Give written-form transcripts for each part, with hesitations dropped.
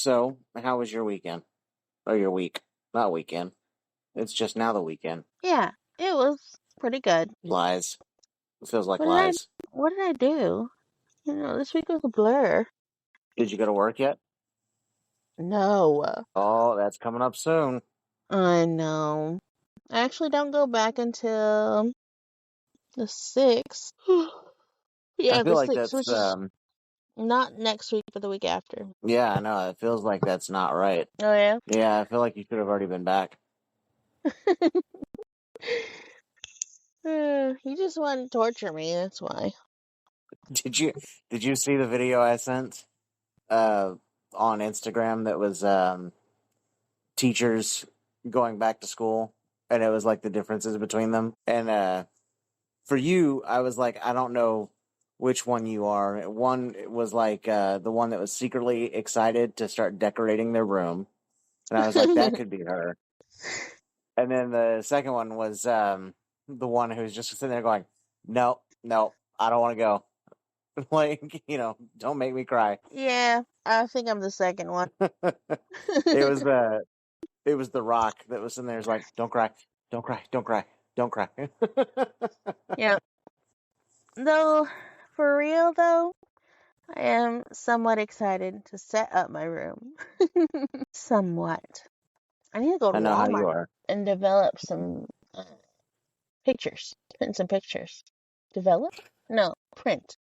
So, how was your weekend? Or your week? Not weekend. It's just now the weekend. Yeah, it was pretty good. Lies. It feels like What did I lies. what did I do? This week was a blur. Did you go to work yet? No. Oh, that's coming up soon. I know. I actually don't go back until the 6th. I Yeah, the feel like 6th, that's, which is not next week, but the week after. yeah, I know. It feels like that's not right. Oh, yeah? Yeah, I feel like you should have already been back. You just want to torture me, that's why. Did you see the video I sent on Instagram that was teachers going back to school, and it was like the differences between them? And for you, I was like, I don't know which one you are. One was like the one that was secretly excited to start decorating their room, and I was like, that could be her. And then the second one was the one who's just sitting there going, no, I don't want to go. Like, don't make me cry. Yeah, I think I'm the second one. It was the Rock that was in there. It's like, don't cry, don't cry, don't cry, don't cry. Yeah. Though, for real though, I am somewhat excited to set up my room. Somewhat. I need to go to I know how you Walmart are. and develop some pictures. Print some pictures. Develop? No, print.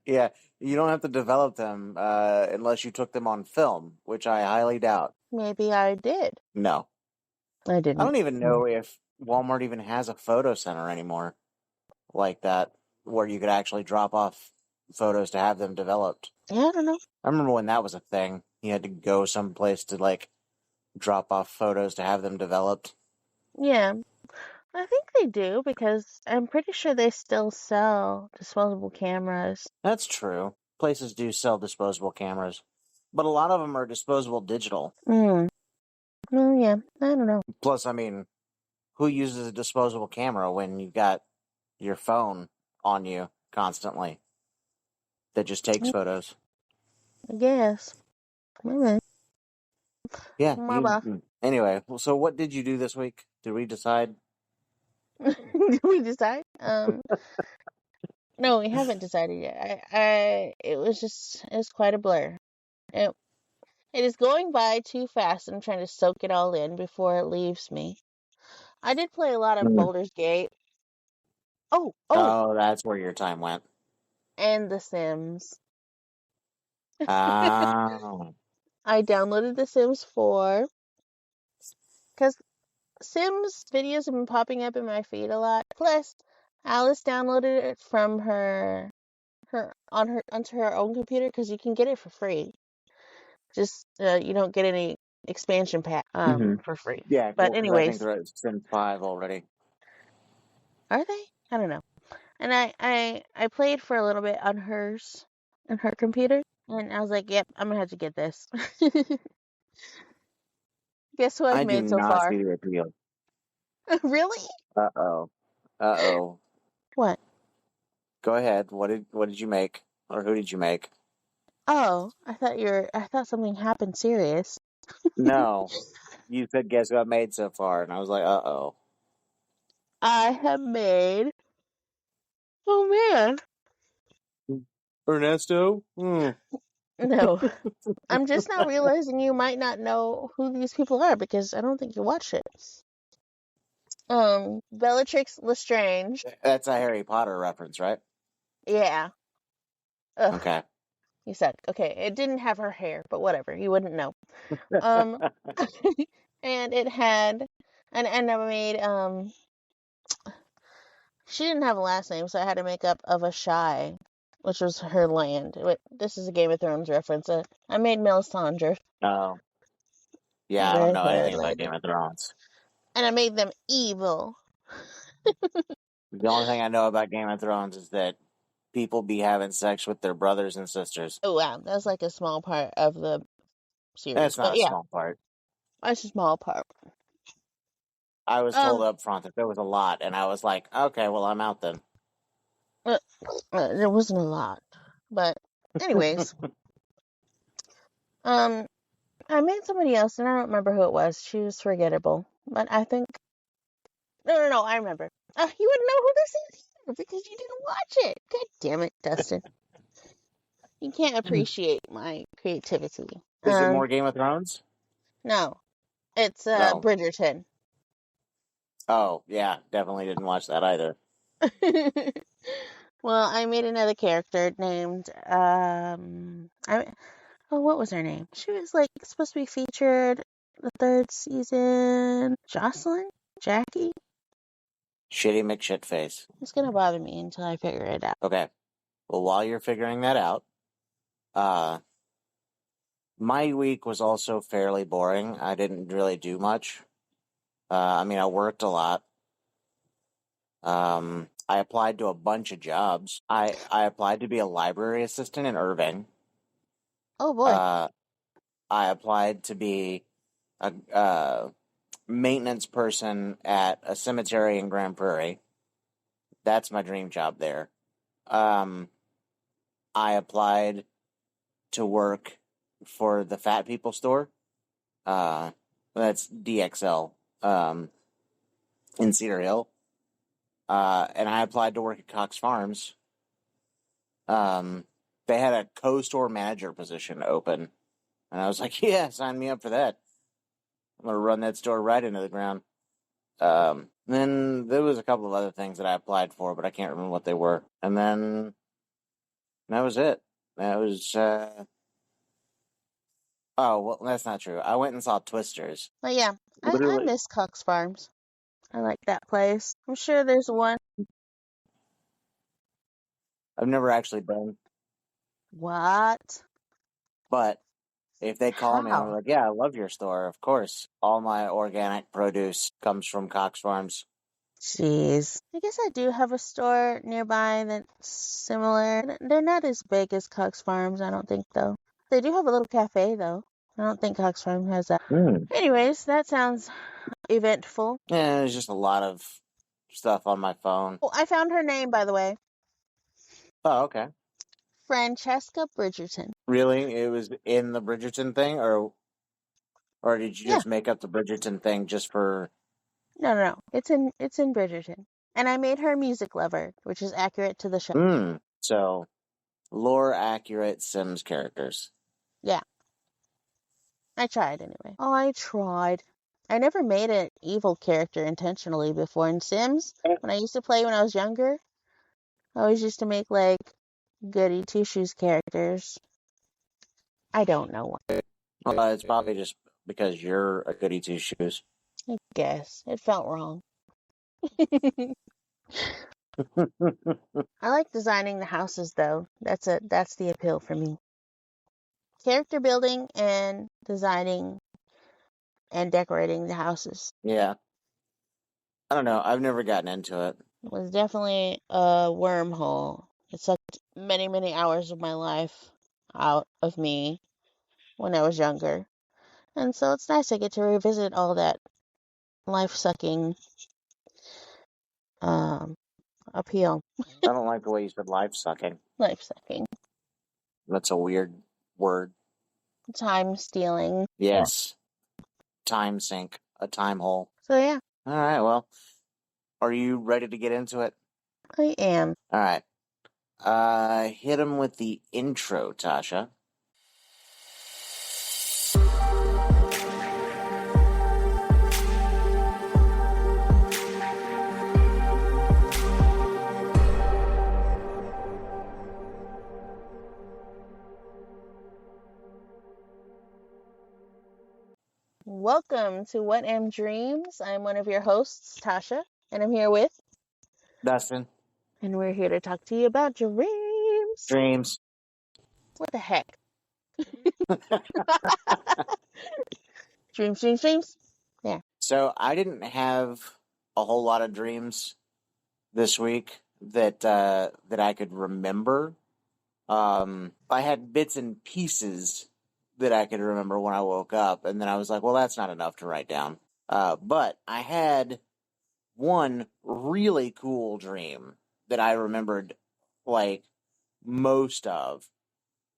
Yeah, you don't have to develop them unless you took them on film, which I highly doubt. Maybe I did. No. I I didn't. don't even know if Walmart even has a photo center anymore like that, where you could actually drop off photos to have them developed. Yeah, I don't know. I remember when that was a thing. You had to go someplace to, like, drop off photos to have them developed. Yeah, I think they do because I'm pretty sure they still sell disposable cameras. That's true. Places do sell disposable cameras, but a lot of them are disposable digital. Well, yeah, I don't know. Plus, I mean, who uses a disposable camera when you've got your phone on you constantly that just takes photos? I guess. Maybe. Yeah. Mama. Anyway, so what did you do this week? Did we decide? Did we decide? No, we haven't decided yet. It was quite a blur. It is going by too fast. I'm trying to soak it all in before it leaves me. I did play a lot of Baldur's Gate. Oh, Oh, that's where your time went. and The Sims. Oh. I downloaded The Sims 4 because Sims videos have been popping up in my feed a lot. Plus, Alice downloaded it from onto her own computer because you can get it for free. Just you don't get any expansion pack for free. Yeah, But cool, because I think anyways, they're at Sim 5 already. are they? I don't know. And I played for a little bit on her computer, and I was like, yep, I'm gonna have to get this. Guess who I've I do made so not far? see the appeal. Really? Uh-oh. Uh-oh. What? Go ahead. What did you make? Or who did you make? Oh, I thought something happened serious. No. You said guess who I made so far, and I was like, uh-oh. I have made. Oh man. Ernesto? No. I'm just now realizing you might not know who these people are because I don't think you watch it. Bellatrix Lestrange. That's a Harry Potter reference, right? Yeah. Ugh. Okay. You said okay. It didn't have her hair, but whatever. You wouldn't know. And it had, and I made She didn't have a last name, so I had to make up of a shy, which was her land. This is a Game of Thrones reference. I made Melisandre. Oh. Yeah, I don't know anything about Game of Thrones. And I made them evil. The only thing I know about Game of Thrones is that people be having sex with their brothers and sisters. Oh wow, that's like a small part of the series. That's not But a yeah, small part. that's a small part. I was told up front that there was a lot, and I was like, okay, well, I'm out then. There wasn't a lot. But anyways. I made somebody else, and I don't remember who it was. She was forgettable. But I think no, I remember. You wouldn't know who this is either because you didn't watch it. God damn it, Dustin. You can't appreciate my creativity. Is it more Game of Thrones? No, it's No. Bridgerton. Oh, yeah, definitely didn't watch that either. Well, I made another character named what was her name? She was like supposed to be featured the third season. Jocelyn? Jackie? Shitty McShitface. It's gonna bother me until I figure it out. Okay. Well, while you're figuring that out, my week was also fairly boring. I didn't really do much. I worked a lot. I applied to a bunch of jobs. I applied to be a library assistant in Irving. Oh boy. I applied to be a maintenance person at a cemetery in Grand Prairie. That's my dream job there. I applied to work for the Fat People store. That's DXL in Cedar Hill. And I applied to work at Cox Farms. They had a co-store manager position open. And I was like, yeah, sign me up for that. I'm going to run that store right into the ground. Then there was a couple of other things that I applied for, but I can't remember what they were. And then that was it. That was, oh, well, that's not true. I went and saw Twisters. But yeah, I Literally. miss Cox Farms. I like that place. I'm sure there's one. I've never actually been. What? But if they call me, I'm How? like, yeah, I love your store. Of course. All my organic produce comes from Cox Farms. Jeez. I guess I do have a store nearby that's similar. They're not as big as Cox Farms, I don't think, though. They do have a little cafe, though. I don't think Cox Farms has that. Anyways, that sounds eventful. Yeah, there's just a lot of stuff on my phone. Oh, I found her name, by the way. Oh, okay. Francesca Bridgerton. Really? It was in the Bridgerton thing, or did you Yeah. just make up the Bridgerton thing just for? No. It's in Bridgerton. And I made her a music lover, which is accurate to the show. So lore accurate Sims characters. Yeah. I tried anyway. Oh, I tried. I never made an evil character intentionally before in Sims. When I used to play when I was younger, I always used to make like goody two shoes characters. I don't know why. It's probably just because you're a goody two shoes. I guess it felt wrong. I like designing the houses though. That's the appeal for me. Character building and designing and decorating the houses. Yeah. I don't know. I've never gotten into it. It was definitely a wormhole. It sucked many, many hours of my life out of me when I was younger. And so it's nice I get to revisit all that life-sucking appeal. I don't like the way you said life sucking. Life-sucking. That's a weird word. Time stealing. Yes. Time sink. A time hole. So yeah. All right, well. Are you ready to get into it? I am. All right. Hit him with the intro, Tasha. Welcome to What Am Dreams. I'm one of your hosts, Tasha, and I'm here with Dustin. And we're here to talk to you about dreams. Dreams. What the heck? Dreams. Yeah. So I didn't have a whole lot of dreams this week that I could remember. I had bits and pieces that I could remember when I woke up, and then I was like, well, that's not enough to write down. But I had one really cool dream that I remembered, like, most of.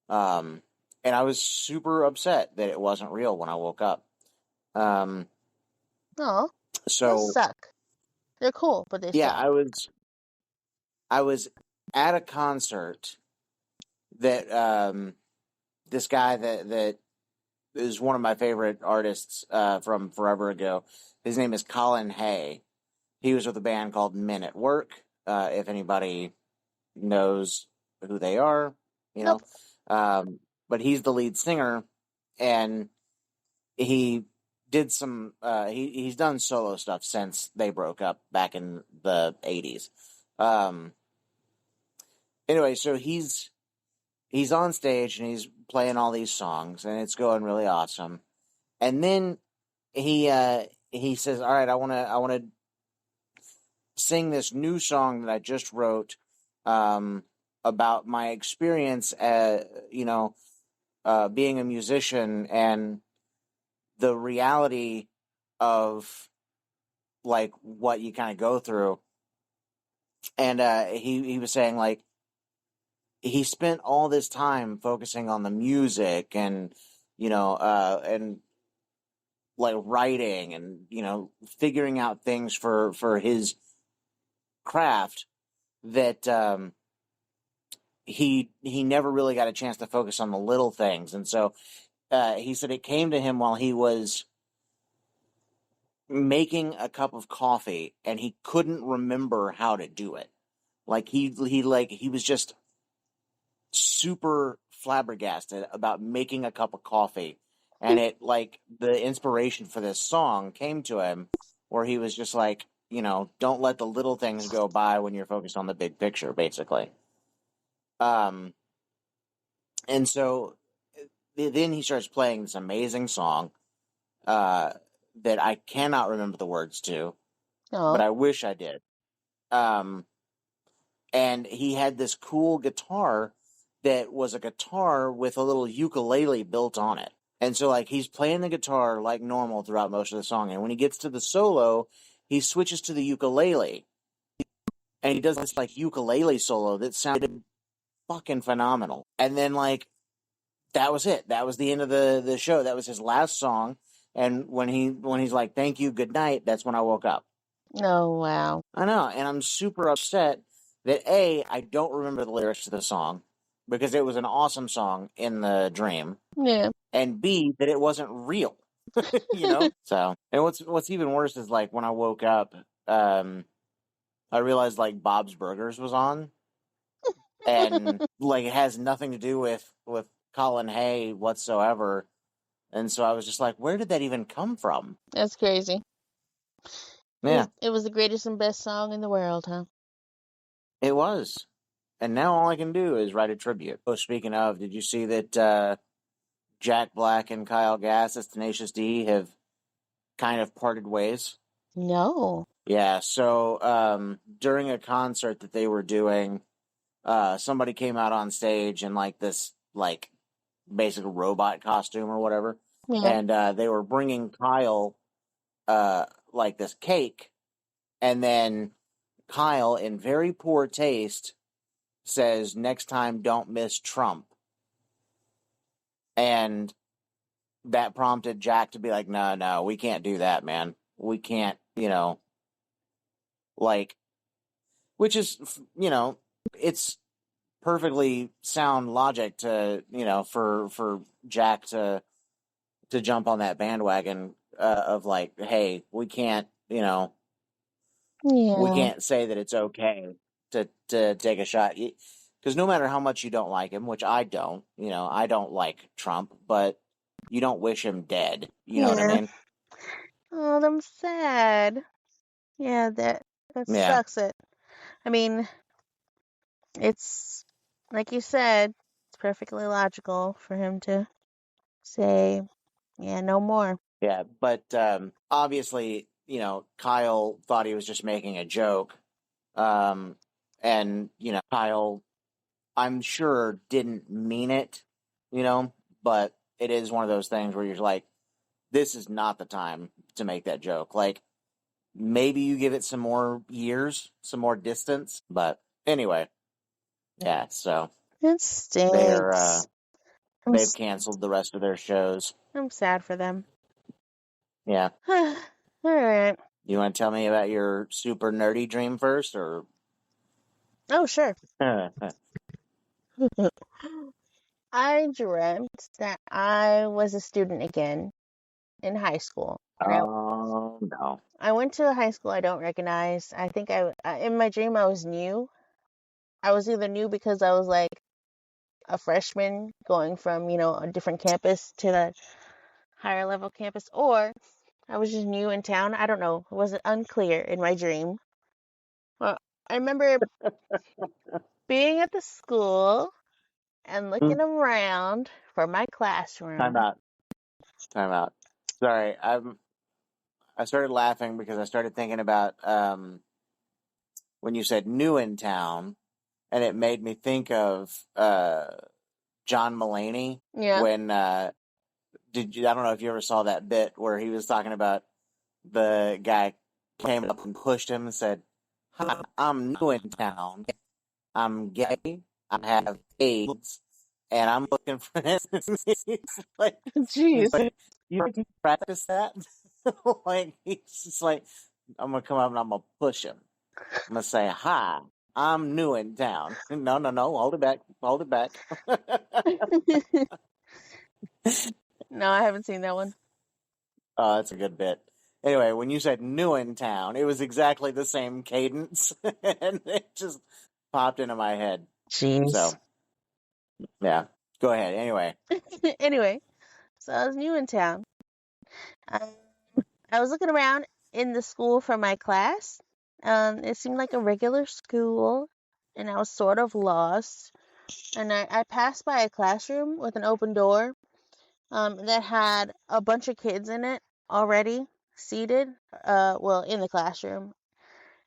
And and I was super upset that it wasn't real when I woke up. Oh, those So suck. They're cool, but they yeah, suck. I was at a concert that this guy that is one of my favorite artists from forever ago. His name is Colin Hay. He was with a band called Men at Work. If anybody knows who they are, you Nope. know. But he's the lead singer, and he did some. He's done solo stuff since they broke up back in the '80s. Anyway, so he's on stage and he's playing all these songs, and it's going really awesome. And then he says, "All right, I want to sing this new song that I just wrote about my experience, being a musician and the reality of like what you kind of go through." And he was saying like he spent all this time focusing on the music and and like writing and figuring out things for his craft that he never really got a chance to focus on the little things. And so he said it came to him while he was making a cup of coffee and he couldn't remember how to do it. Like he was just super flabbergasted about making a cup of coffee, and it like the inspiration for this song came to him where he was just like, don't let the little things go by when you're focused on the big picture, basically. And so then he starts playing this amazing song that I cannot remember the words to, but Oh, I wish I did. And he had this cool guitar that was a guitar with a little ukulele built on it. And so, like, he's playing the guitar like normal throughout most of the song. And when he gets to the solo, he switches to the ukulele. And he does this, like, ukulele solo that sounded fucking phenomenal. And then, like, that was it. That was the end of the show. That was his last song. And when he's like, "Thank you, good night," that's when I woke up. oh wow. I know, and I'm super upset that A, I don't remember the lyrics to the song because it was an awesome song in the dream, Yeah. and B, that it wasn't real. So, and what's even worse is like when I woke up, I realized like Bob's Burgers was on, and like it has nothing to do with Colin Hay whatsoever. And so I was just like, where did that even come from? That's crazy. Yeah, It was the greatest and best song in the world, huh? it was. And now all I can do is write a tribute. Oh, speaking of, did you see that Jack Black and Kyle Gass as Tenacious D have kind of parted ways? No. Yeah, so during a concert that they were doing, somebody came out on stage in like this like basic robot costume or whatever, Yeah. and they were bringing Kyle like this cake, and then Kyle, in very poor taste, says, "Next time, don't miss Trump." And that prompted Jack to be like, no, we can't do that, man. We can't, like, which is, it's perfectly sound logic to, for Jack to jump on that bandwagon of like, hey, we Yeah. can't say that it's okay to take a shot. Because no matter how much you don't like him, which I don't, I don't like Trump, but you don't wish him dead. You know what I Yeah. mean? Oh, I'm sad. Yeah, that Yeah. sucks. I mean, it's like you said, it's perfectly logical for him to say, yeah, no more. Yeah, but obviously, Kyle thought he was just making a joke. Um, and, Kyle, I'm sure didn't mean it, but it is one of those things where you're like, this is not the time to make that joke. Like, maybe you give it some more years, some more distance. But anyway, yeah, so It they're, stinks. they've canceled the rest of their shows. I'm sad for them. Yeah. All right. You want to tell me about your super nerdy dream first, or? Oh, sure. I dreamt that I was a student again in high school. Oh no. I went to a high school I don't recognize. I think in my dream, I was new. I was either new because I was like a freshman going from, a different campus to the higher level campus, or I was just new in town. I don't know. It wasn't unclear in my dream. Well, I remember being at the school and looking around for my classroom. Time out. Time out. Sorry, I started laughing because I started thinking about when you said new in town, and it made me think of John Mulaney Yeah. when I don't know if you ever saw that bit where he was talking about the guy came up and pushed him and said, "Hi, I'm new in town. I'm gay. I have AIDS, and I'm looking for this." He's Jeez. like, you practice that? Like, he's just like, I'm gonna come up and I'm gonna push him. I'm gonna say, "Hi, I'm new in town." No, hold it back, hold it back. No, I haven't seen that one. Oh, that's a good bit. Anyway, when you said new in town, it was exactly the same cadence, and it just popped into my head. Jeez. So, yeah, go ahead. Anyway, Anyway, so I was new in town. I was looking around in the school for my class. It seemed like a regular school, and I was sort of lost. And I passed by a classroom with an open door that had a bunch of kids in it already seated, in the classroom.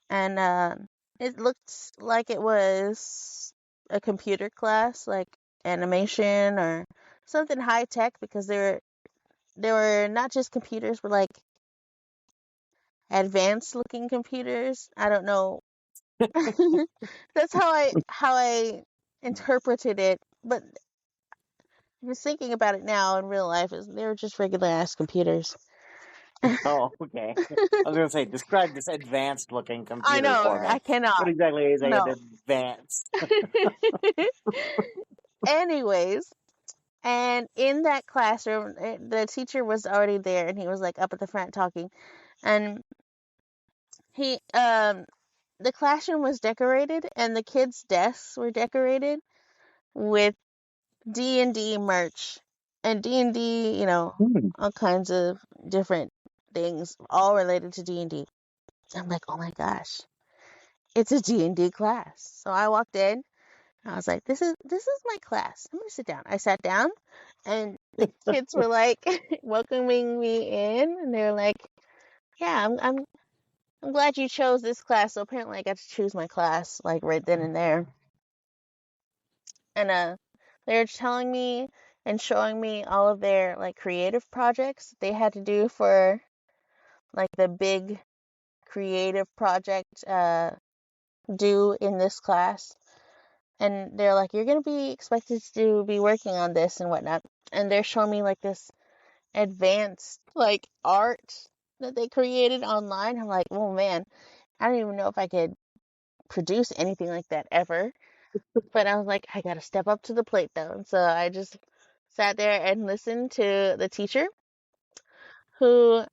And it looked like it was a computer class, like animation or something high tech, because there were not just computers, but like advanced looking computers. I don't know. That's how I interpreted it. But just thinking about it now in real life, is they were just regular ass computers. oh, okay. I was gonna say, describe this advanced looking I computer know, for I me. cannot. What exactly is No. advanced? Anyways, and in that classroom, the teacher was already there, and he was like up at the front talking, and the classroom was decorated, and the kids' desks were decorated with D&D merch, and D&D, all kinds of different things, all related to D&D. I'm like, oh my gosh, it's a D&D class. So I walked in. I was like, this is my class. I'm gonna sit down. I sat down, and the kids were like welcoming me in, and they were like, yeah, I'm glad you chose this class. So apparently I got to choose my class like right then and there. And they were telling me and showing me all of their like creative projects they had to do for like the big creative project due in this class. And they're like, you're gonna be expected to be working on this and whatnot. And they're showing me like this advanced like art that they created online. I'm like, oh man, I don't even know if I could produce anything like that ever. But I was like, I gotta step up to the plate though. And so I just sat there and listened to the teacher who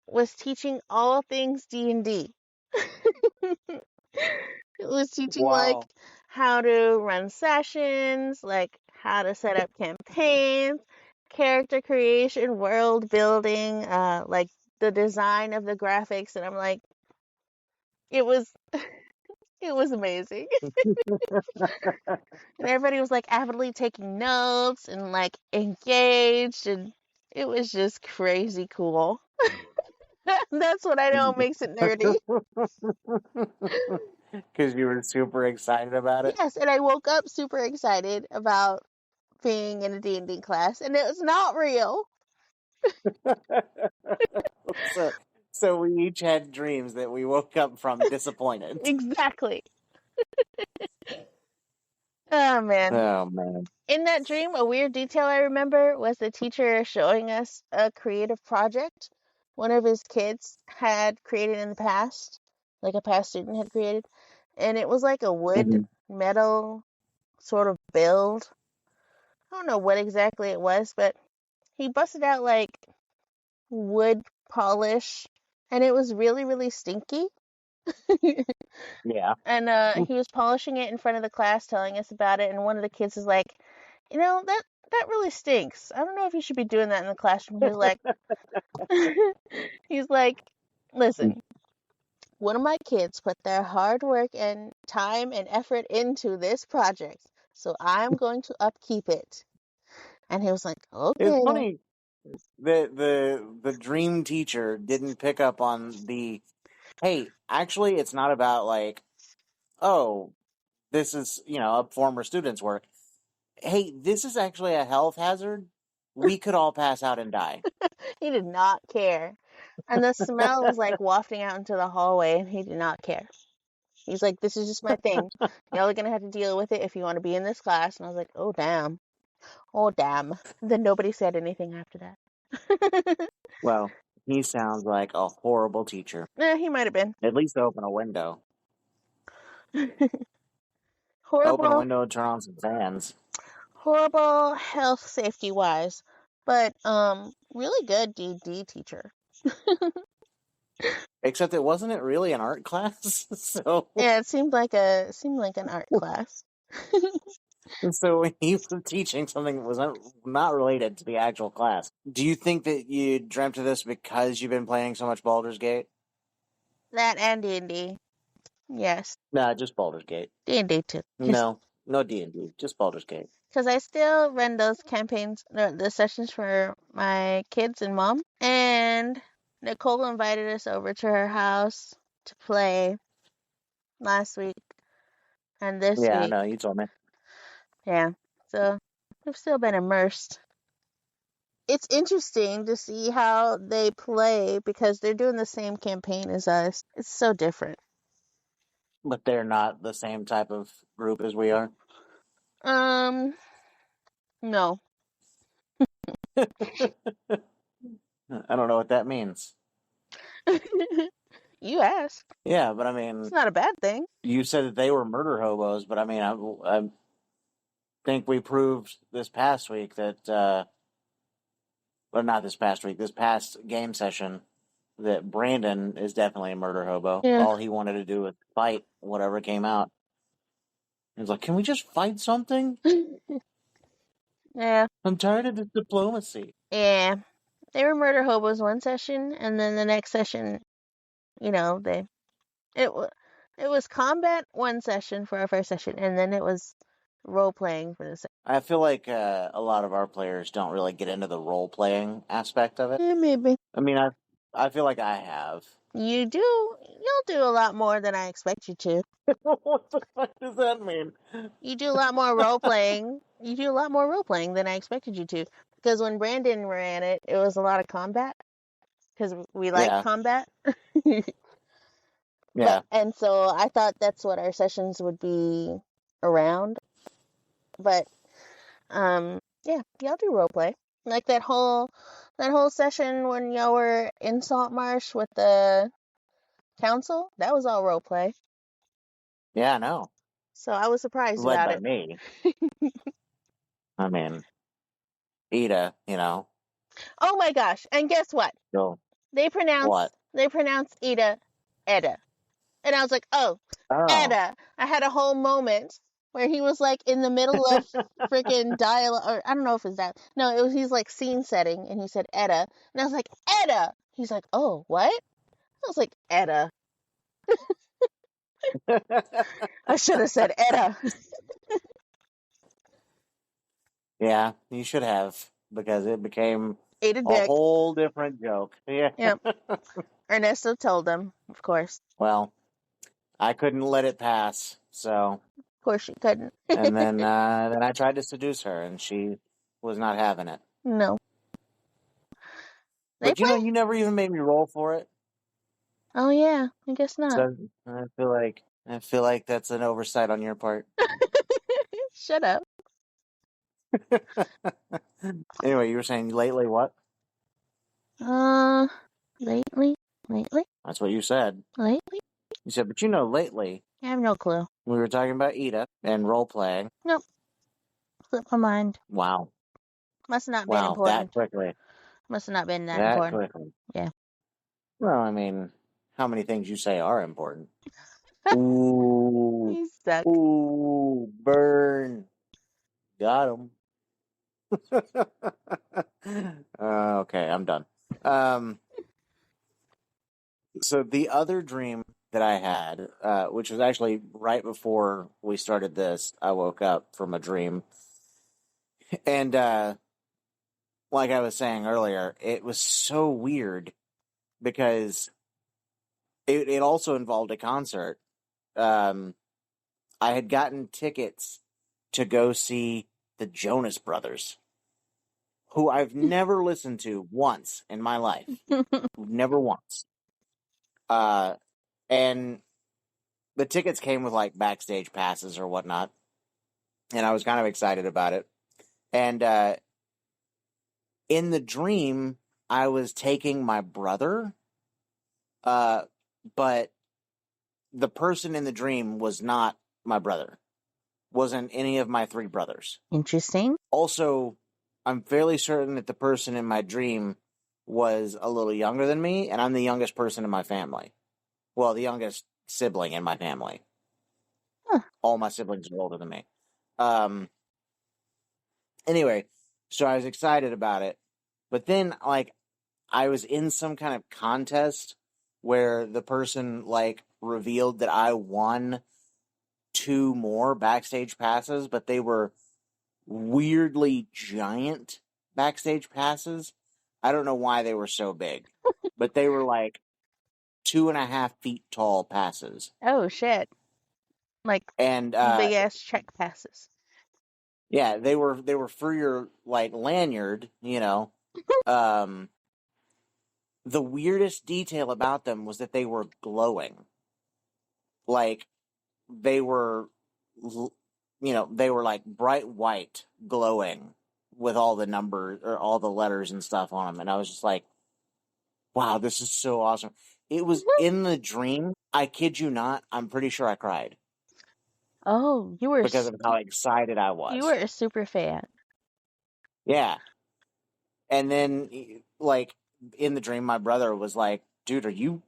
was teaching all things D&D. It was teaching like Wow. how to run sessions, like how to set up campaigns, character creation, world building, like the design of the graphics, and I'm like, it was it was amazing. And everybody was like avidly taking notes and like engaged, and it was just crazy cool. That's what I know makes it nerdy. Because you were super excited about it. Yes, and I woke up super excited about being in a D&D class, and it was not real. so, so we each had dreams that we woke up from disappointed. Exactly. Oh man. Oh man. In that dream, a weird detail I remember was the teacher showing us a creative project one of his kids had created in the past, like a past student had created. And it was like a wood Mhm. metal sort of build. I don't know what exactly it was, but he busted out like wood polish and it was really, really stinky. Yeah. And he was polishing it in front of the class, telling us about it. And one of the kids is like, you know, that really stinks. I don't know if you should be doing that in the classroom. He was like, he's like, listen, one of my kids put their hard work and time and effort into this project, so I'm going to upkeep it. And he was like, It's okay. funny that the dream teacher didn't pick up on the, hey, actually it's not about like, oh, this is, a former student's work. Hey, this is actually a health hazard. We could all pass out and die. He did not care. And the smell was like wafting out into the hallway, and he did not care. He's like, this is just my thing. Y'all are going to have to deal with it if you want to be in this class. And I was like, oh, damn. Oh, damn. And then nobody said anything after that. Well, he sounds like a horrible teacher. He might have been. At least open a window. Open a Horrible, window and turn on some fans. horrible health safety wise, but really good D&D teacher. Except it wasn't really an art class, so Yeah, it seemed like an art class. so when he was teaching something that was not related to the actual class. Do you think that you dreamt of this because you've been playing so much Baldur's Gate? That and D&D. Yes, Nah, just Baldur's Gate. D&D too. No D&D, just Baldur's Gate. Because I still run those campaigns, no, the sessions for my kids and mom. And Nicole invited us over to her house to play last week and this Yeah, I week. know, you told me. Yeah, so we've still been immersed. It's interesting to see how they play because they're doing the same campaign as us. It's so different. But they're not the same type of group as we are. No. I don't know what that means. You asked. Yeah, but I It's mean, not a bad thing. you said that they were murder hobos, but I mean, I think we proved this past week that, well, not this past week, this past game session, that Brandon is definitely a murder hobo. Yeah. All he wanted to do was fight whatever came out. He was like, can we just fight something? Yeah. I'm tired of this diplomacy. Yeah. They were murder hobos one session, and then the next session, you know, it was it was combat one session for our first session, and then it was role playing for the second. I feel like a lot of our players don't really get into the role-playing aspect of it. Yeah, maybe. I mean, I feel like I have. You do. You'll do a lot more than I expect you to. What the fuck does that mean? You do a lot more role playing. You do a lot more role playing than I expected you to. Because when Brandon ran it, it was a lot of combat. Because we like Yeah. combat. Yeah. And so I thought that's what our sessions would be around. But yeah, y'all do role play. Like that whole session when y'all were in Salt Marsh with the council, that was all role play. Yeah, I know. So I was surprised Led about by it. me. I mean, Ida, Oh my gosh! And guess what? So They pronounce Ida Edda, and I was like, oh, Edda. I had a whole moment where he was like in the middle of freaking dialogue, or I don't know if it's that. No, he's like scene setting, and he said Edda, and I was like Edda. He's like, oh, what? I was like Edda. I should have said Edda. Yeah, you should have, because it became Ate a a dick. whole different joke. Yeah. Yep. Ernesto told them, of course. Well, I couldn't let it pass, so. Of course she couldn't. And then I tried to seduce her, and she was not having it. No. But you never even made me roll for it. Oh yeah, I guess not. So I feel like that's an oversight on your part. Shut up. Anyway, you were saying lately what? Lately? That's what you said. Lately? You said, but lately I have no clue. we were talking about Ida and role playing. Nope. Slipped my mind. Wow. Must have not been Wow, that important. quickly. Must have not been that That important. quickly. Yeah. Well, I mean, how many things you say are important? Ooh. You suck. Ooh, burn. Got him. Okay, I'm done. So the other dream that I had, which was actually right before we started this, I woke up from a dream. And like I was saying earlier, it was so weird because it also involved a concert. I had gotten tickets to go see the Jonas Brothers, who I've never listened to once in my life. Never once. And the tickets came with like backstage passes or whatnot. And I was kind of excited about it. And in the dream, I was taking my brother, but the person in the dream was not my brother, wasn't any of my three brothers. Interesting. Also, I'm fairly certain that the person in my dream was a little younger than me, and I'm the youngest person in my family. Well, the youngest sibling in my family. Huh. All my siblings are older than me. Anyway, so I was excited about it. But then, like, I was in some kind of contest where the person, like, revealed that I won 2 more backstage passes, but they were weirdly giant backstage passes. I don't know why they were so big, but they were like 2.5 feet tall passes. Oh shit. Like And big ass check passes. yeah, they were for your like lanyard, you know. The weirdest detail about them was that they were glowing. Like they were they were like bright white glowing with all the numbers or all the letters and stuff on them, and I was just like, wow, this is so awesome. It was in the dream. I kid you not. I'm pretty sure I cried Oh, because of how excited I you was. were a super fan. Yeah. And then, like, in the dream, my brother was like, dude, are you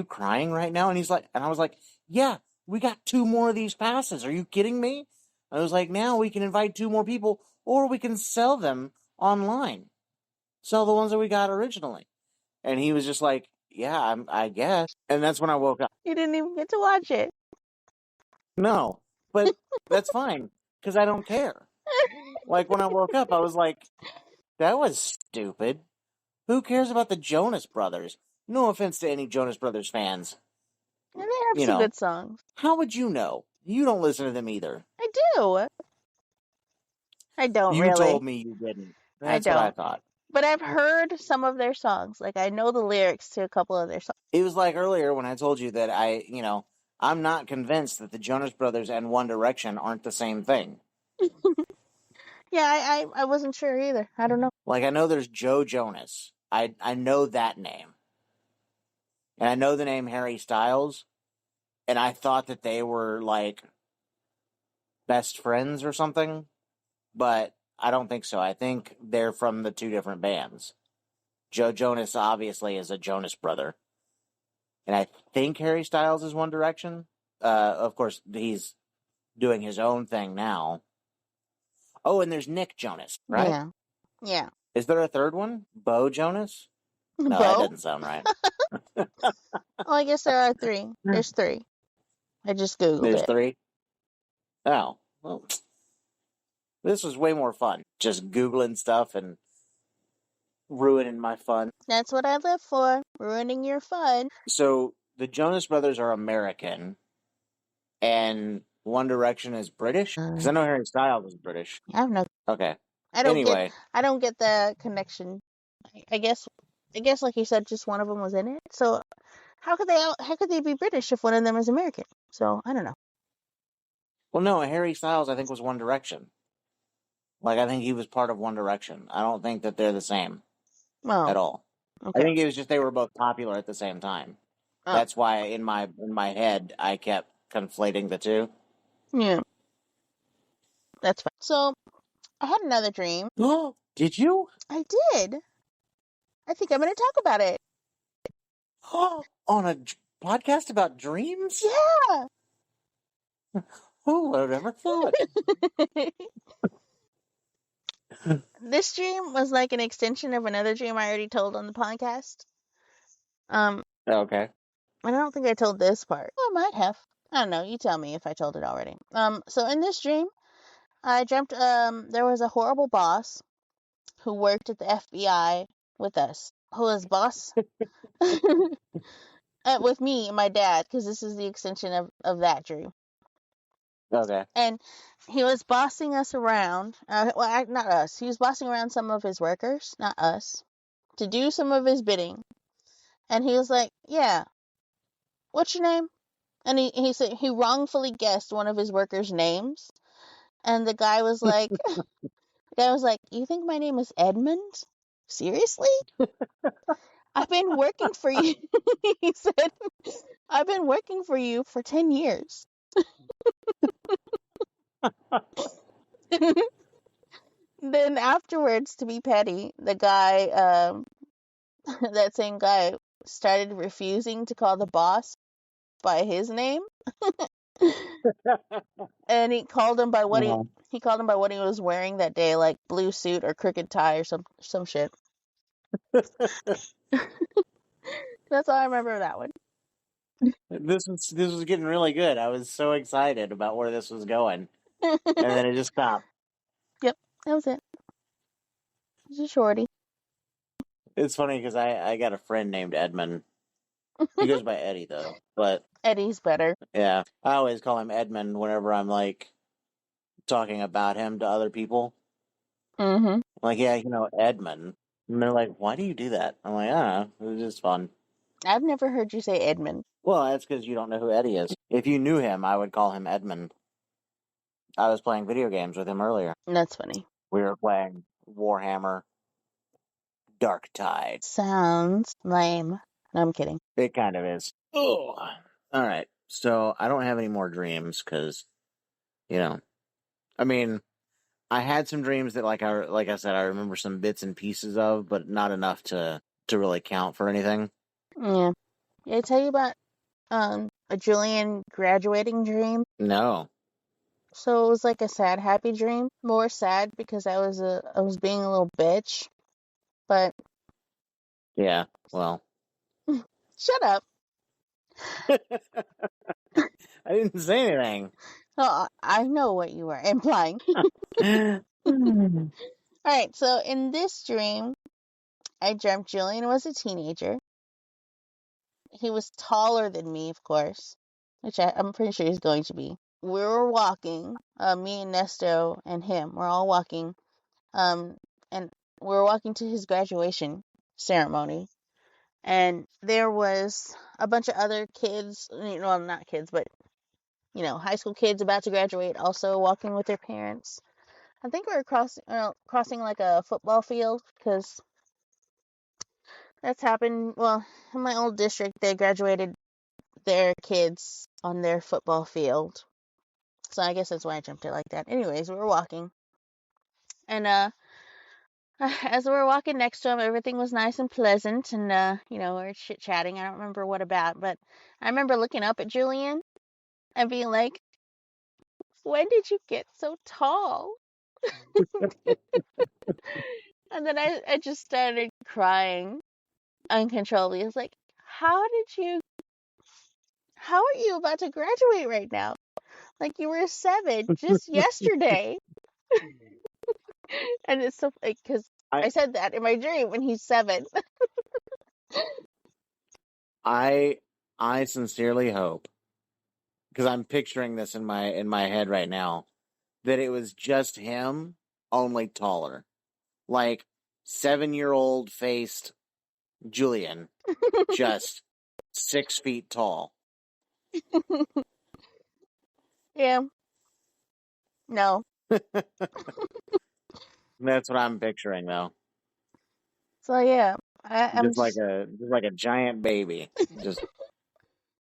crying right now? And he's like, and I was like, yeah, we got 2 more of these passes. Are you kidding me? I was like, now we can invite 2 more people, or we can sell them online. Sell the ones that we got originally. And he was just like, yeah, I guess. And that's when I woke up. You didn't even get to watch it. No, but that's fine, because I don't care. Like, when I woke up, I was like, that was stupid. Who cares about the Jonas Brothers? No offense to any Jonas Brothers fans. And they have You some know, good songs. how would you know? You don't listen to them either. I do. I don't You really. told me you didn't. That's what I thought. But I've heard some of their songs. Like I know the lyrics to a couple of their songs. It was like earlier when I told you that I'm not convinced that the Jonas Brothers and One Direction aren't the same thing. Yeah, I wasn't sure either. I don't know. Like, I know there's Joe Jonas. I know that name. And I know the name Harry Styles. And I thought that they were, like, best friends or something. But I don't think so. I think they're from the 2 different bands. Joe Jonas obviously is a Jonas brother. And I think Harry Styles is One Direction. Of course, he's doing his own thing now. Oh, and there's Nick Jonas, right? Yeah. Yeah. Is there a third one? Bo Jonas? No, that Bo? doesn't sound right. Well, I guess there are 3. There's 3. I just Googled There's it. 3? Oh, well, this was way more fun. Just Googling stuff and ruining my fun. That's what I live for. Ruining your fun. So, the Jonas Brothers are American, and One Direction is British? Because I know Harry Styles is British. I have no. Okay. I don't Anyway. I don't get the connection. I guess like you said, just one of them was in it. So how could they be British if one of them is American? So I don't know. Well, no, Harry Styles, I think, was One Direction. Like, I think he was part of One Direction. I don't think that they're the same Well, at all. I okay. think it was just they were both popular at the same time. Oh, That's why in my head I kept conflating the two. yeah, that's fine. So I had another dream. Oh, did you? I did. I think I'm going to talk about it. On a podcast about dreams? Yeah. Who would have ever thought? This dream was like an extension of another dream I already told on the podcast. Okay. I don't think I told this part. Oh, I might have. I don't know. You tell me if I told it already. So in this dream, I dreamt there was a horrible boss who worked at the FBI with us, who was boss with me and my dad, because this is the extension of that dream. Okay. And he was bossing us around. Not us. He was bossing around some of his workers, not us, to do some of his bidding. And he was like, "Yeah, what's your name?" And he said he wrongfully guessed one of his workers' names. And the guy was like, "You think my name is Edmund? Seriously? I've been working for you." He said, "I've been working for you for 10 years." Then afterwards, to be petty, the guy, that same guy, started refusing to call the boss by his name. And he called him by what he called him by what he was wearing that day, like blue suit or crooked tie or some shit. That's all I remember of that one. This was getting really good. I was so excited about where this was going, and then it just stopped. Yep, that was it. It's a shorty. It's funny because I got a friend named Edmund. He goes by Eddie though, but Eddie's better. yeah, I always call him Edmund whenever I'm like talking about him to other people. Mm-hmm. Like, yeah, Edmund. And they're like, why do you do that? I'm like, I don't know. It was just fun. I've never heard you say Edmund. Well, that's because you don't know who Eddie is. If you knew him, I would call him Edmund. I was playing video games with him earlier. That's funny. We were playing Warhammer Dark Tide. Sounds lame. No, I'm kidding. It kind of is. Oh. All right. So I don't have any more dreams because, I mean, I had some dreams that, like I said, I remember some bits and pieces of, but not enough to really count for anything. Yeah. Did I tell you about a Julian graduating dream? No. So it was like a sad, happy dream. More sad because I was being a little bitch. But Yeah. Well. shut up. I didn't say anything. Oh, I know what you were implying. All right. So in this dream, I dreamt Julian was a teenager. He was taller than me, of course, which I'm pretty sure he's going to be. We were walking, me and Nesto and him. We're all walking, and we were walking to his graduation ceremony. And there was a bunch of other kids, well, not kids, but high school kids about to graduate, also walking with their parents. I think we were crossing like a football field because that's happened. Well, in my old district, they graduated their kids on their football field. So I guess that's why I jumped it like that. Anyways, we were walking. And as we were walking next to him, everything was nice and pleasant. And, we were chit-chatting. I don't remember what about. But I remember looking up at Julian and being like, when did you get so tall? And then I just started crying uncontrollably. I was like, how are you about to graduate right now? Like you were 7 just yesterday. And it's so like, because I said that in my dream when he's 7. I sincerely hope, because I'm picturing this in my head right now, that it was just him, only taller. Like 7-year-old faced Julian, just 6 feet tall. Yeah. No. That's what I'm picturing, though. So yeah, I'm just Just like a giant baby. Just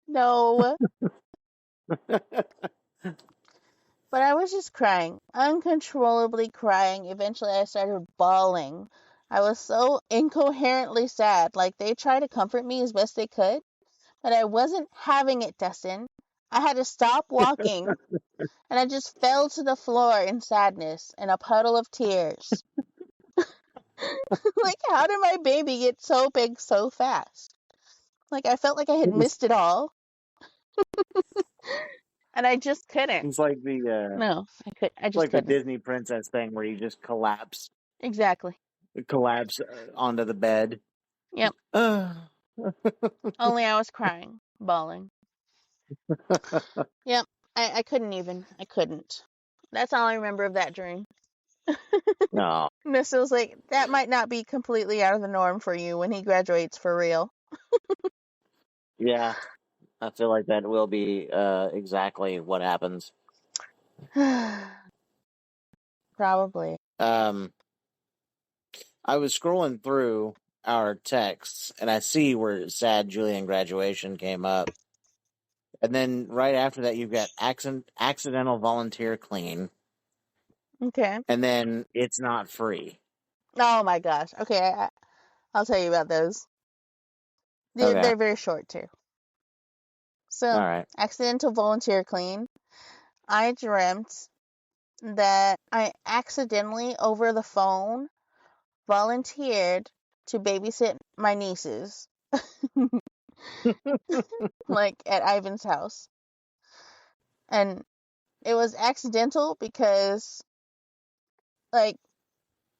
no. But I was just crying, uncontrollably crying. Eventually, I started bawling. I was so incoherently sad. Like, they tried to comfort me as best they could, but I wasn't having it, Dustin. I had to stop walking, and I just fell to the floor in sadness, in a puddle of tears. Like, how did my baby get so big so fast? Like, I felt like I had it's, missed it all, and I just couldn't. it's like No, I just the couldn't. Disney princess thing where you just Exactly. collapse onto the bed. Yep. Uh, Only I was crying, bawling. Yep. I couldn't even. I couldn't. That's all I remember of that dream. no, Miss was like, that might not be completely out of the norm for you when he graduates for real. yeah, I feel like that will be exactly what happens. Probably. I was scrolling through our texts and I see where sad Julian graduation came up. And then right after that, you've got accidental volunteer clean. Okay. And then it's not free. Oh my gosh. Okay, I'll tell you about those. Okay. They're very short too. All So, right. accidental volunteer clean. I dreamt that I accidentally over the phone volunteered to babysit my nieces, like at Ivan's house. And it was accidental because, like,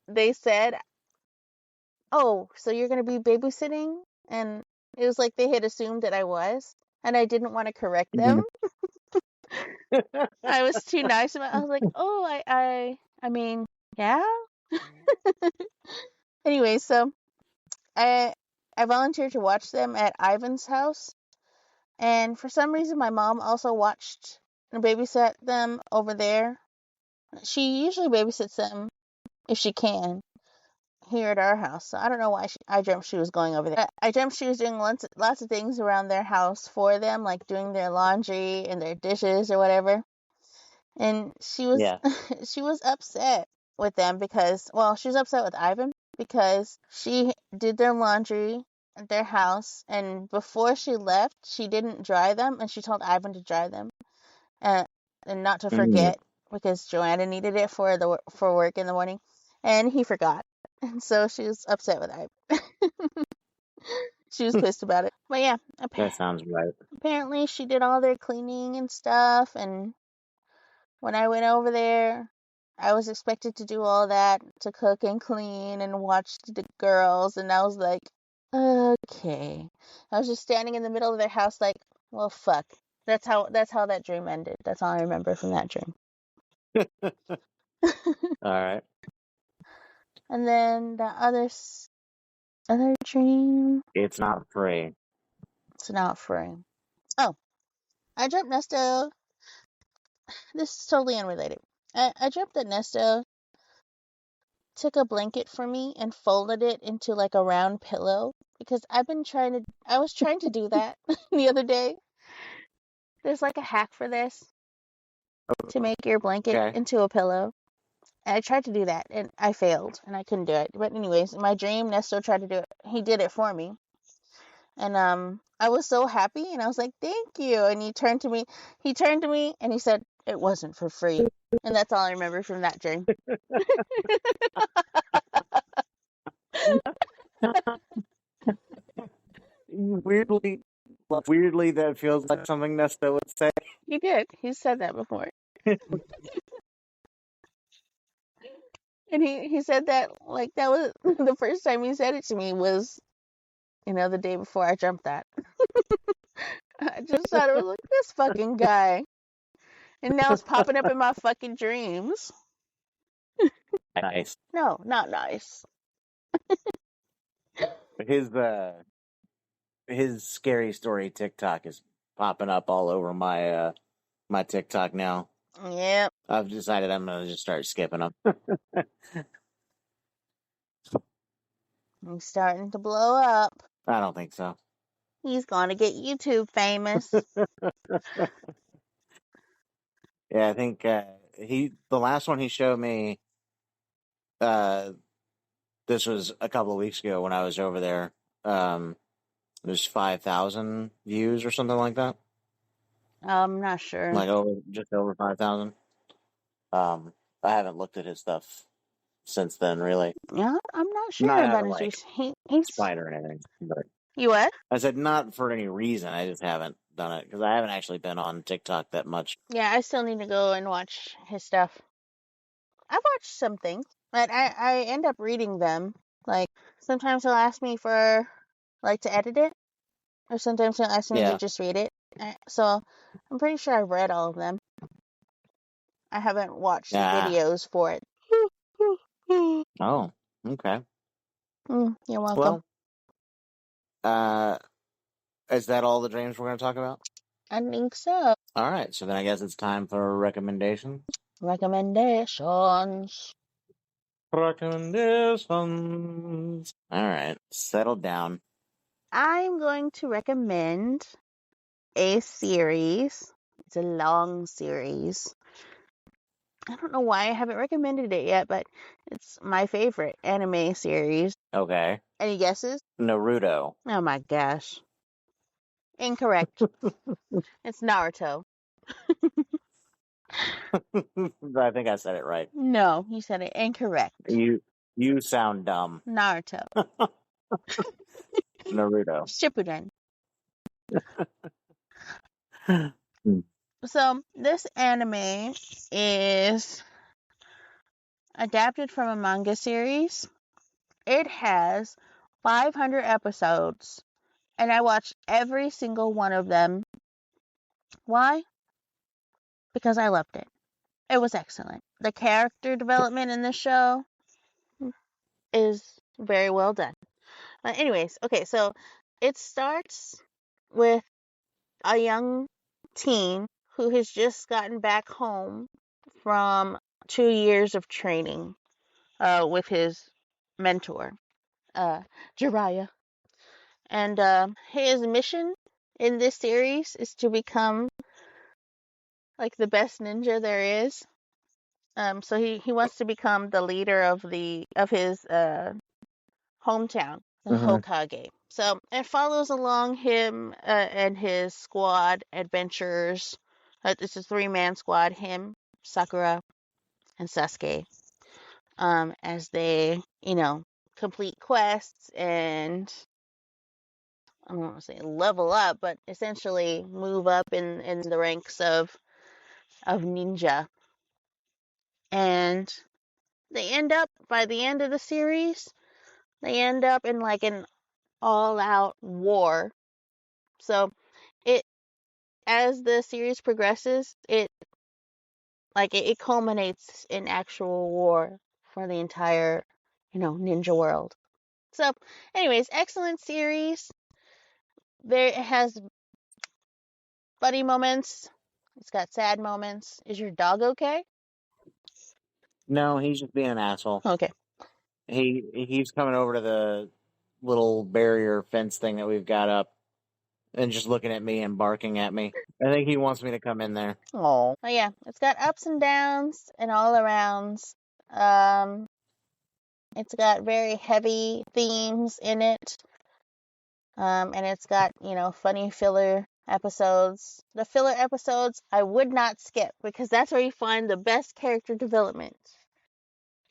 they said, "Oh, so you're going to be babysitting?" And it was like they had assumed that I was, and I didn't want to correct them. I was too nice about it. I was like, "Oh, I mean, yeah." Anyway, so I I volunteered to watch them at Ivan's house, and for some reason my mom also watched and babysat them over there. She usually babysits them if she can here at our house. So I don't know why I dreamt she was going over there. I dreamt she was doing lots of things around their house for them, like doing their laundry and their dishes or whatever. And she was Yeah. she was upset with them because, well, she was upset with Ivan because she did their laundry at their house, and before she left, she didn't dry them, and she told Ivan to dry them, and not to Mm. forget because Joanna needed it for work in the morning, and he forgot, and so she was upset with Ivan. She was pissed about it. But yeah, That sounds right. apparently she did all their cleaning and stuff, and when I went over there, I was expected to do all that, to cook and clean and watch the girls, and I was like, okay. I was just standing in the middle of their house like, well, fuck. That's how that dream ended. That's all I remember from that dream. All right. And then the other dream, It's not free. it's not free. Oh, I dreamt Nesto. This is totally unrelated. I dreamt that Nesto took a blanket for me and folded it into like a round pillow because I was trying to do that the other day. There's like a hack for this to make your blanket Okay. into a pillow. And I tried to do that and I failed and I couldn't do it. But anyways, in my dream, Nesto tried to do it. He did it for me. And I was so happy and I was like, "Thank you." And he turned to me and he said, "It wasn't for free." And that's all I remember from that dream. Weirdly, weirdly, that feels like something Nesta would say. He did. He said that before. And he said that like that was the first time he said it to me was, the day before I jumped that. I just thought it was like this fucking guy. And now it's popping up in my fucking dreams. Nice. No, not nice. His his scary story TikTok is popping up all over my my TikTok now. Yep. I've decided I'm going to just start skipping them. He's starting to blow up. I don't think so. He's gonna get YouTube famous. Yeah, I think the last one he showed me, this was a couple of weeks ago when I was over there. There's 5,000 views or something like that. I'm not sure. Like just over 5,000. I haven't looked at his stuff since then, really. Yeah, I'm not sure Not out about of his like he's spite or anything. But you what? I said not for any reason. I just haven't done it because I haven't actually been on TikTok that much. Yeah, I still need to go and watch his stuff. I've watched some things, but I end up reading them. Like sometimes he'll ask me for like to edit it, or sometimes he'll ask me to Yeah. just read it. So I'm pretty sure I've read all of them. I haven't watched the videos for it. Oh, okay. You're welcome. Well, is that all the dreams we're going to talk about? I think so. All right. So then I guess it's time for recommendations. Recommendations. Recommendations. All right. Settle down. I'm going to recommend a series. It's a long series. I don't know why I haven't recommended it yet, but it's my favorite anime series. Okay. Any guesses? Naruto. Oh my gosh. Incorrect. It's Naruto. I think I said it right. No, you said it incorrect. You sound dumb. Naruto. Naruto. Shippuden. So this anime is adapted from a manga series. It has 500 episodes, and I watched every single one of them. Why? Because I loved it. It was excellent. The character development in this show is very well done. But anyways, okay, so it starts with a young teen who has just gotten back home from 2 years of training with his mentor, Jiraiya. And his mission in this series is to become like the best ninja there is. So he wants to become the leader of his hometown, the Hokage. So it follows along him and his squad adventures. It's a 3-man squad: him, Sakura, and Sasuke. As they, complete quests and I don't want to say level up, but essentially move up in the ranks of ninja. And they end up by the end of the series, they end up in like an all-out war. So it as the series progresses, it culminates in actual war for the entire, ninja world. So, anyways, excellent series. It has funny moments. It's got sad moments. Is your dog okay? No, he's just being an asshole. Okay. He's coming over to the little barrier fence thing that we've got up and just looking at me and barking at me. I think he wants me to come in there. Oh. But yeah, it's got ups and downs and all arounds. It's got very heavy themes in it. And it's got, funny filler episodes. The filler episodes I would not skip because that's where you find the best character development.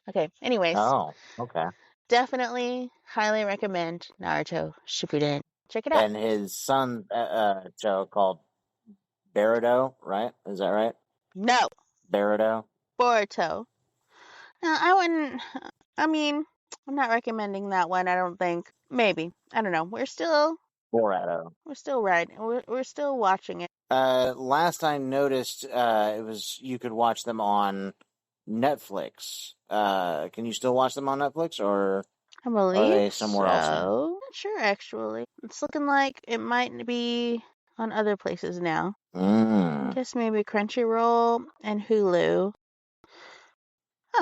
Okay, anyways. Oh, okay. Definitely highly recommend Naruto Shippuden. Check it out. And his son show called Boruto, right? Is that right? No. Boruto. Boruto. No, I'm not recommending that one, I don't think. Maybe. I don't know. We're still Boruto. We're still watching it. Last I noticed, it was you could watch them on Netflix. Can you still watch them on Netflix, or I believe are they somewhere else now? so. Not sure, actually. It's looking like it might be on other places now. Mm. Guess maybe Crunchyroll and Hulu.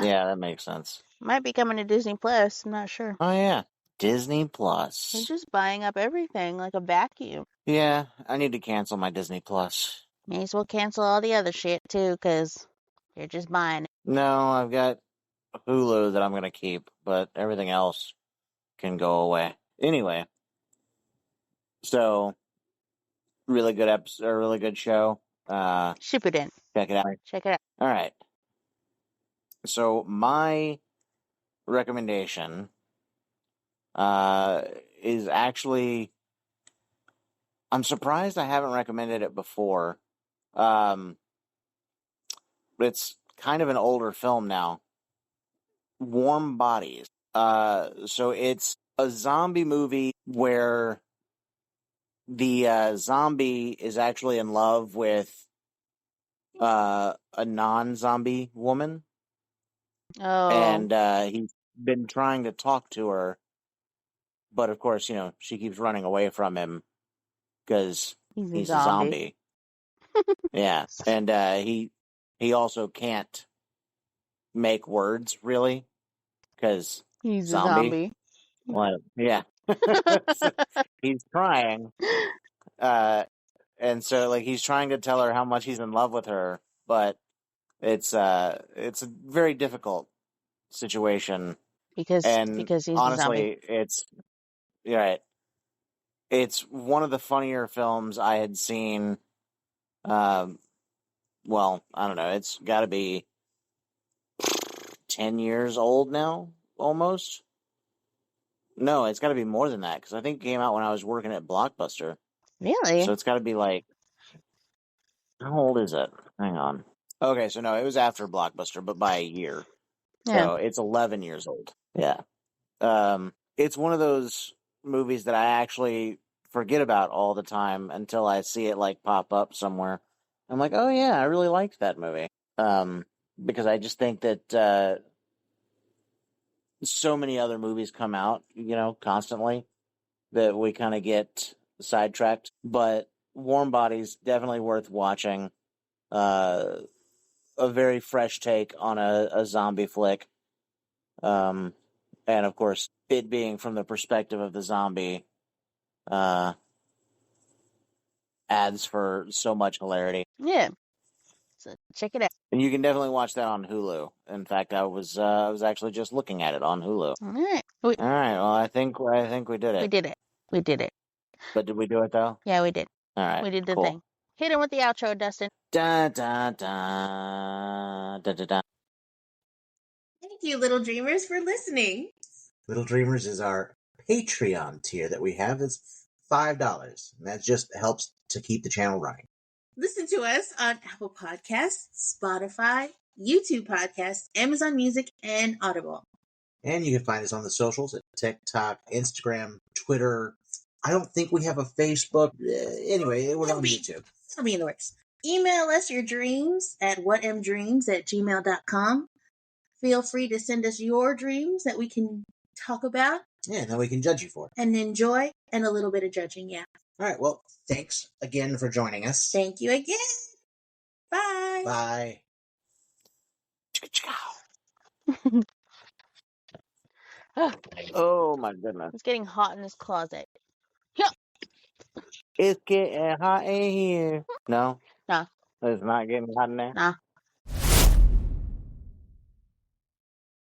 Yeah, that makes sense. Might be coming to Disney Plus. I'm not sure. Oh, yeah. Disney They're Plus. just buying up everything like a vacuum. Yeah, I need to cancel my Disney Plus. May as well cancel all the other shit too, because you're just buying it. No, I've got Hulu that I'm going to keep, but everything else can go away. Anyway, so really good episode, really good show. Ship it in. Check it out. Check it out. All right. So my recommendation is actually, I'm surprised I haven't recommended it before. It's kind of an older film now. Warm Bodies. So it's a zombie movie where the zombie is actually in love with a non-zombie woman, Oh, and he's been trying to talk to her, but of course, she keeps running away from him because he's a a zombie. Yeah, and he also can't make words really because He's zombie. a zombie. Well, yeah. So he's trying, and so like he's trying to tell her how much he's in love with her, but it's a very difficult situation. because And he's a zombie. honestly, it's one of the funnier films I had seen. Well, I don't know. It's got to be 10 years old now, almost. No, it's got to be more than that because I think it came out when I was working at Blockbuster. Really? So it's got to be like, how old is it? Hang on. Okay, so no, it was after Blockbuster, but by a year. Yeah. So it's 11 years old. Yeah. It's one of those movies that I actually forget about all the time until I see it like pop up somewhere. I'm like, oh yeah, I really liked that movie. Because I just think that so many other movies come out, constantly that we kind of get sidetracked. But Warm Bodies definitely worth watching. A very fresh take on a zombie flick. And of course, it being from the perspective of the zombie, adds for so much hilarity. Yeah. So check it out. And you can definitely watch that on Hulu. In fact, I was actually just looking at it on Hulu. All right. All right. Well, I think we did it. We did it. But did we do it though? Yeah, we did. All right. We did the cool. thing. Hit him with the outro, Dustin. Da da da da da da. Thank you, Little Dreamers, for listening. Little Dreamers is our Patreon tier that we have. It's $5, and that just helps to keep the channel running. Listen to us on Apple Podcasts, Spotify, YouTube Podcasts, Amazon Music, and Audible. And you can find us on the socials at TikTok, Instagram, Twitter. I don't think we have a Facebook. Anyway, we're on YouTube. It'll be in the works. Email us your dreams at whatmdreams@gmail.com. Feel free to send us your dreams that we can talk about. Yeah, and then we can judge you for it. And enjoy, and a little bit of judging, yeah. All right, well, thanks again for joining us. Thank you again. Bye. Bye. Oh, my goodness. It's getting hot in this closet. Yeah. It's getting hot in here. No? Nah. It's not getting hot in there? Nah.